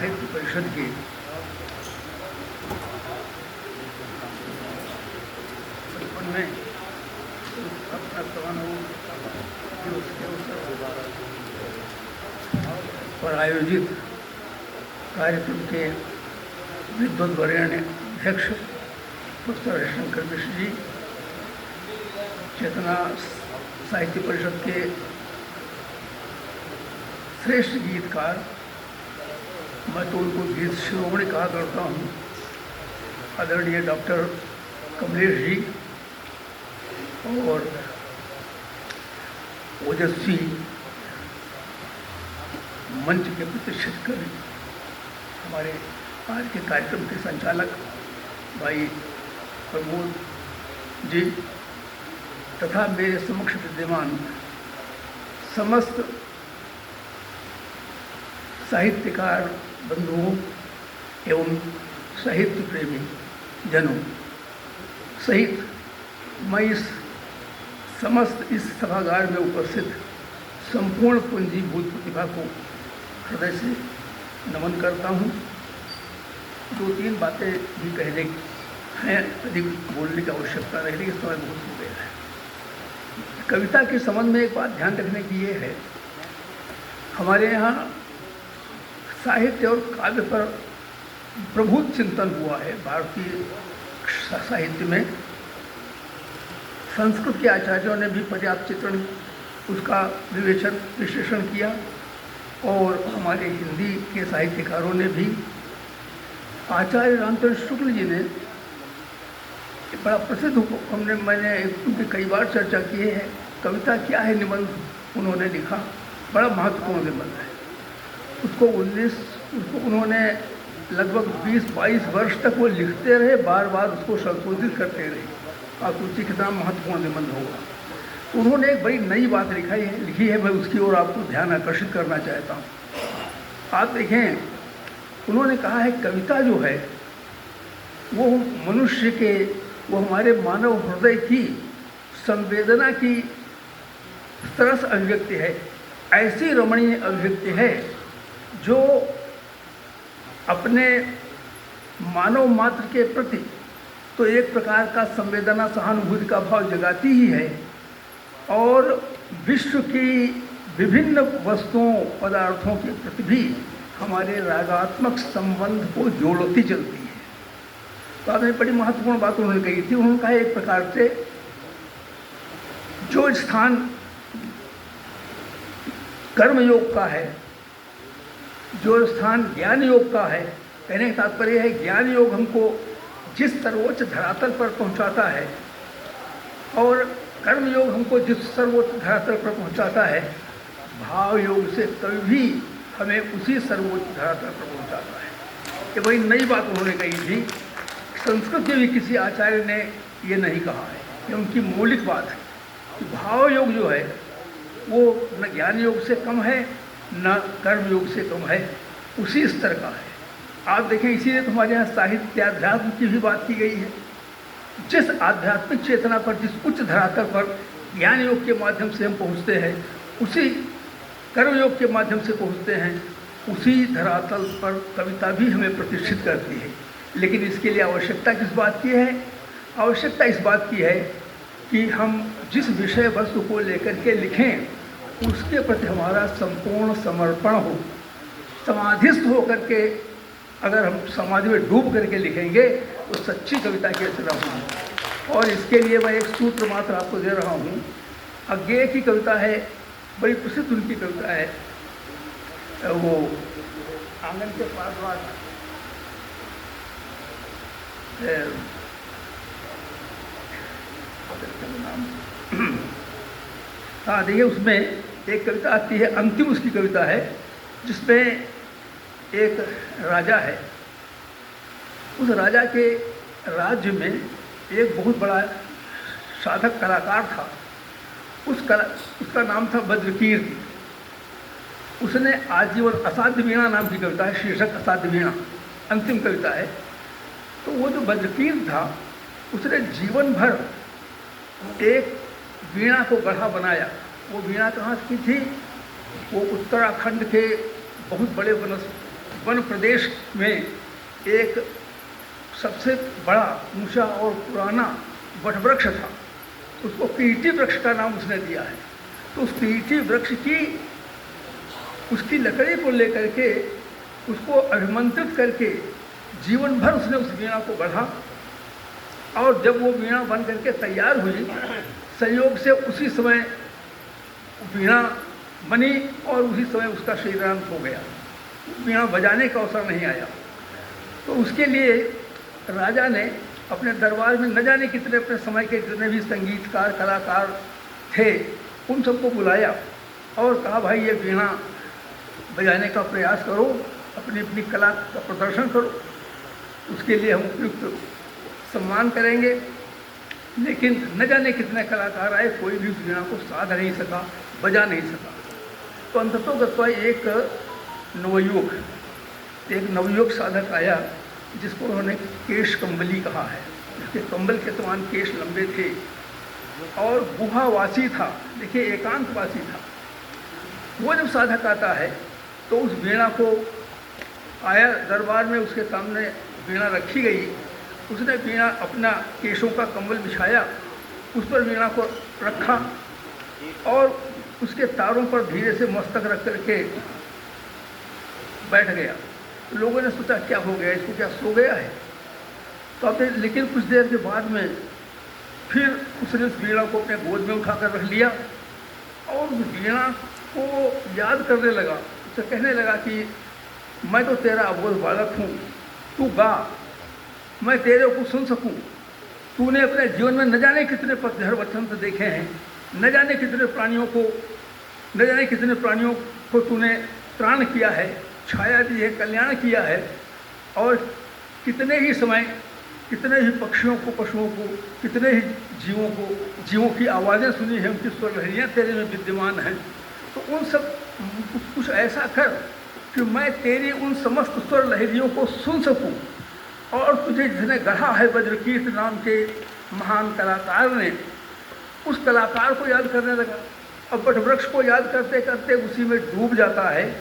साहित्य परिषद के संपन्न में अपना दिवस के अवसर पर आयोजित कार्यक्रम के विद्वत वरेण्य अध्यक्ष प्रोफेसर हरिशंकर मिश्र जी, चेतना साहित्य परिषद के श्रेष्ठ गीतकार, मैं तो उनको गीत शिरोमणि कहा करता हूँ, आदरणीय डॉक्टर कमलेश जी और ओजस्वी मंच के प्रतिष्ठित कवि, हमारे आज के कार्यक्रम के संचालक भाई प्रमोद जी तथा मेरे समक्ष विद्यमान समस्त साहित्यकार बंधुओं एवं साहित्य प्रेमी जनों सहित मैं इस सभागार में उपस्थित संपूर्ण पूंजीभूत प्रतिभा को हृदय से नमन करता हूँ। 2-3 बातें भी कहने हैं, अधिक बोलने की आवश्यकता नहीं, लेकिन समय बहुत हो गया है। कविता के संबंध में एक बात ध्यान रखने की ये है, हमारे यहाँ साहित्य और काव्य पर प्रभुत चिंतन हुआ है। भारतीय साहित्य में संस्कृत के आचार्यों ने भी पर्याप्त चित्रण उसका विश्लेषण किया और हमारे हिंदी के साहित्यकारों ने भी। आचार्य रामचंद्र शुक्ल जी ने बड़ा प्रसिद्ध, मैंने उनकी कई बार चर्चा की है, कविता क्या है निबंध उन्होंने लिखा, बड़ा महत्वपूर्ण निबंध है। उसको उन्होंने लगभग 20-22 वर्ष तक वो लिखते रहे, बार बार उसको संशोधित करते रहे। आप सोचिए कितना महत्वपूर्ण निबंध होगा। उन्होंने एक बड़ी नई बात लिखी है, मैं उसकी ओर आपको ध्यान आकर्षित करना चाहता हूँ। आप देखें, उन्होंने कहा है कविता जो है वो मनुष्य के, वो हमारे मानव हृदय की संवेदना की सरस अभिव्यक्ति है, ऐसी रमणीय अभिव्यक्ति है जो अपने मानव मात्र के प्रति तो एक प्रकार का संवेदना सहानुभूति का भाव जगाती ही है और विश्व की विभिन्न वस्तुओं पदार्थों के प्रति भी हमारे रागात्मक संबंध को जोड़ती चलती है। तो आपने बड़ी महत्वपूर्ण बात उन्होंने कही थी। उन्होंने कहा एक प्रकार से जो स्थान कर्मयोग का है, जो स्थान ज्ञान योग का है, कहने का तात्पर्य है ज्ञान योग हमको जिस सर्वोच्च धरातल पर पहुंचाता है और कर्म योग हमको जिस सर्वोच्च धरातल पर पहुंचाता है, भाव योग से कभी भी हमें उसी सर्वोच्च धरातल पर पहुंचाता है। ये बड़ी नई बात उन्होंने कही थी। संस्कृत में भी किसी आचार्य ने ये नहीं कहा है, ये उनकी मौलिक बात है कि भाव योग जो है वो न ज्ञान योग से कम है न कर्म योग से कम है, उसी स्तर का है। आप देखें, इसीलिए तो हमारे यहाँ साहित्याध्यात्म की भी बात की गई है। जिस आध्यात्मिक चेतना पर, जिस उच्च धरातल पर ज्ञान योग के माध्यम से हम पहुँचते हैं, उसी कर्म योग के माध्यम से पहुँचते हैं, उसी धरातल पर कविता भी हमें प्रतिष्ठित करती है। लेकिन इसके लिए आवश्यकता किस बात की है? आवश्यकता इस बात की है कि हम जिस विषय वस्तु को लेकर के लिखें उसके प्रति हमारा संपूर्ण समर्पण हो। समाधिस्थ होकर के अगर हम समाधि में डूब करके लिखेंगे तो सच्ची कविता की रचना होगी। और इसके लिए मैं एक सूत्र मात्र आपको दे रहा हूँ। अज्ञेय की कविता है, बड़ी प्रसिद्ध उनकी कविता है, वो आंगन के पास बात हाँ देखिए, उसमें एक कविता आती है, अंतिम उसकी कविता है, जिसमें एक राजा है। उस राजा के राज्य में एक बहुत बड़ा साधक कलाकार था। उसका नाम था वज्रकीर्ति। उसने आजीवन, असाध्य वीणा नाम की कविता है, शीर्षक असाध्य वीणा, अंतिम कविता है। तो वो जो वज्रकीर्ति था उसने जीवन भर एक वीणा को गढ़ा बनाया। वो वीणा कहाँ की थी? वो उत्तराखंड के बहुत बड़े वन प्रदेश में एक सबसे बड़ा ऊंचा और पुराना वटवृक्ष था, उसको कीर्ति वृक्ष का नाम उसने दिया है। तो उस कीर्ति वृक्ष की उसकी लकड़ी को लेकर के उसको अभिमंत्रित करके जीवन भर उसने उस वीणा को गढ़ा, और जब वो वीणा बन करके तैयार हुई, संयोग से उसी समय वीणा बनी और उसी समय उसका शरीरांत हो गया, वीणा बजाने का अवसर नहीं आया। तो उसके लिए राजा ने अपने दरबार में न जाने कितने अपने समय के जितने भी संगीतकार कलाकार थे उन सबको बुलाया और कहा, भाई ये वीणा बजाने का प्रयास करो, अपनी अपनी कला का प्रदर्शन करो, उसके लिए हम उपयुक्त सम्मान करेंगे। लेकिन न जाने कितने कलाकार आए, कोई भी उस वीणा को साध नहीं सका, बजा नहीं सका। तो अंततोगत्वा एक नवयुवक साधक आया जिसको उन्होंने केश कंबली कहा है। उसके कंबल के समान केश लंबे थे और गुहावासी था, देखिए एकांतवासी था। वो जब साधक आता है तो उस वीणा को आया दरबार में, उसके सामने वीणा रखी गई, उसने वीणा अपना केशों का कंबल बिछाया, उस पर वीणा को रखा और उसके तारों पर धीरे से मस्तक रख करके बैठ गया। लोगों ने सोचा क्या हो गया, इसको क्या सो गया है? तो अब लेकिन कुछ देर के बाद में फिर उसने उस वीणा को अपने गोद में उठाकर रख लिया और उस वीणा को याद करने लगा। उससे कहने लगा कि मैं तो तेरा अबोध बालक हूँ, तू गा, मैं तेरे को सुन सकूँ। तूने अपने जीवन में न जाने कितने पतझड़ वसंत देखे हैं, न जाने कितने प्राणियों को तूने त्राण किया है, छाया दी है, कल्याण किया है, और कितने ही समय कितने ही पक्षियों को, पशुओं को, कितने ही जीवों की आवाज़ें सुनी हैं, उनकी स्वर लहरियाँ तेरे में विद्यमान हैं। तो उन सब कुछ ऐसा कर कि मैं तेरी उन समस्त स्वर लहरियों को सुन सकूं। और तुझे जिसने गढ़ा है वज्रकीर्त नाम के महान कलाकार ने, उस कलाकार को याद करने लगा। अब वटवृक्ष को याद करते करते उसी में डूब जाता है।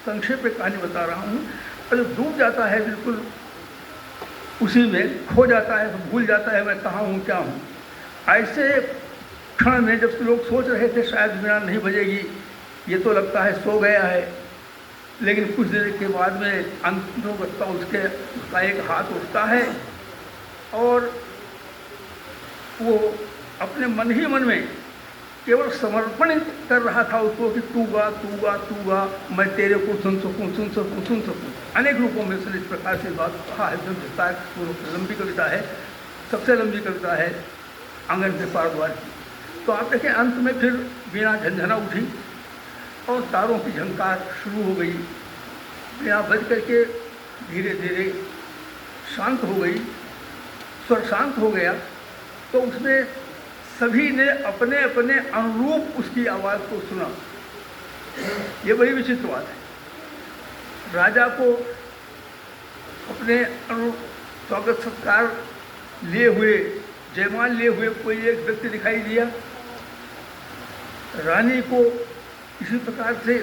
संक्षेप में कहानी बता रहा हूँ। और जब डूब जाता है, बिल्कुल उसी में खो जाता है, तो भूल जाता है मैं कहाँ हूँ, क्या हूँ। ऐसे क्षण में जब लोग सोच रहे थे शायद वीणा नहीं बजेगी, ये तो लगता है सो गया है, लेकिन कुछ देर के बाद में अंततोगत्वा उसका एक हाथ उठता है और वो अपने मन ही मन में केवल समर्पण कर रहा था उसको कि तू गा, तू गा, तू गा, मैं तेरे को सुन सकूं। अनेक रूपों में से इस प्रकार से बात कहा है। जो विस्तार लंबी कविता है, सबसे लंबी कविता है आंगन के पार द्वार की। तो आप देखें अंत में फिर वीणा झंझना उठी और तारों की झंकार शुरू हो गई। वीणा बज करके धीरे धीरे शांत हो गई, स्वर शांत हो गया। तो उसमें सभी ने अपने अपने अनुरूप उसकी आवाज़ को सुना। ये बड़ी विचित्र बात है। राजा को अपने अनुरूप स्वागत सत्कार लिए हुए, जयमाल लिए हुए कोई एक व्यक्ति दिखाई दिया। रानी को इसी प्रकार से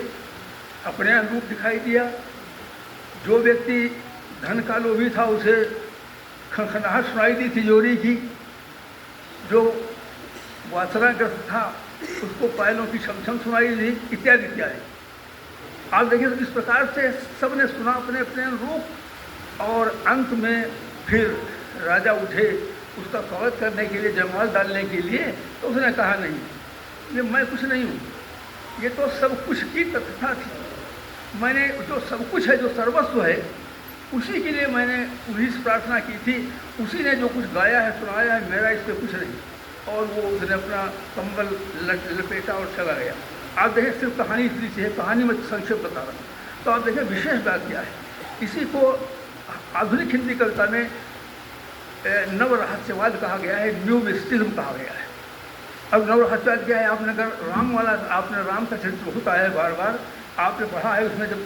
अपने अनुरूप दिखाई दिया। जो व्यक्ति धन का लोभी था उसे खनखनाहट सुनाई दी तिजोरी की। जो वासनाग्रस्त था उसको पायलों की छमछम सुनाई दी, इत्यादि इत्यादि। आप देखिए तो इस प्रकार से सब ने सुना अपने अपने रूप। और अंत में फिर राजा उठे उसका स्वागत करने के लिए, जयमाल डालने के लिए। तो उसने कहा नहीं, ये मैं कुछ नहीं हूँ, ये तो सब कुछ की तथ्यता थी। मैंने जो सब कुछ है, जो सर्वस्व है, उसी के लिए मैंने उन्हीं से प्रार्थना की थी। उसी ने जो कुछ गाया है, सुनाया है, मेरा इस पर कुछ नहीं। और वो उसने अपना कंबल लपेटा और चला गया। आप देखें सिर्फ कहानी इतनी सी है, कहानी में संक्षेप बता रहा हूँ। तो आप देखें विशेष बात क्या है। इसी को आधुनिक हिंदी कविता में नवरहस्यवाद कहा गया है, न्यू मिस्टिज्म कहा गया है। अब नवरहस्यवाद क्या है? आपने अगर राम वाला, आपने राम का चरित्र बहुत आया है बार बार, आपने पढ़ा है। उसमें जब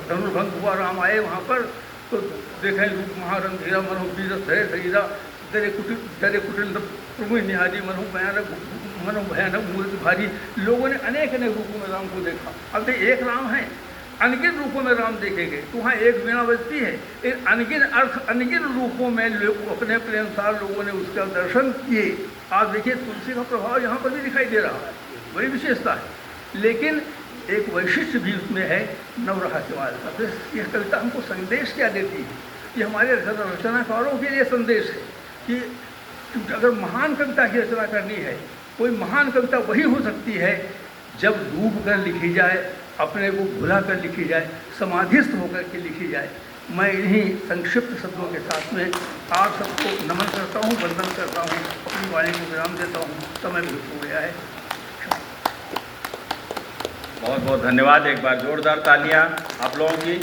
धनुर्भंग हुआ, राम आए वहाँ पर, तो देखें रूप महारंधीरा मनो वीर धरे शरीरा दरे कुटिल प्रभु निहारी मनो भयानक मूर्ति भारी। लोगों ने अनेक अनेक रूपों में राम को देखा। अब एक राम है अनगिन रूपों में राम देखे गए। तो वहाँ एक वीणा बजती है, इन अनगिन अर्थ अनगिन रूपों में लोग अपने अपने अनुसार लोगों ने उसका दर्शन किए। आप देखिए तुलसी का प्रभाव यहाँ पर भी दिखाई दे रहा है, बड़ी विशेषता है। लेकिन एक वैशिष्ट्य भी उसमें है नवरहास्यवाद का। तो यह कविता हमको संदेश क्या देती है? ये हमारे रचनाकारों के लिए संदेश है कि अगर महान कविता की रचना करनी है, कोई महान कविता वही हो सकती है जब डूब कर लिखी जाए, अपने को भुला कर लिखी जाए, समाधिस्थ होकर के लिखी जाए। मैं इन्हीं संक्षिप्त शब्दों के साथ में आप सबको नमन करता हूँ, वंदन करता हूँ, अपनी वाणी को विराम देता हूँ। समय भी हो गया है। बहुत बहुत धन्यवाद। एक बार जोरदार तालियां आप लोगों की।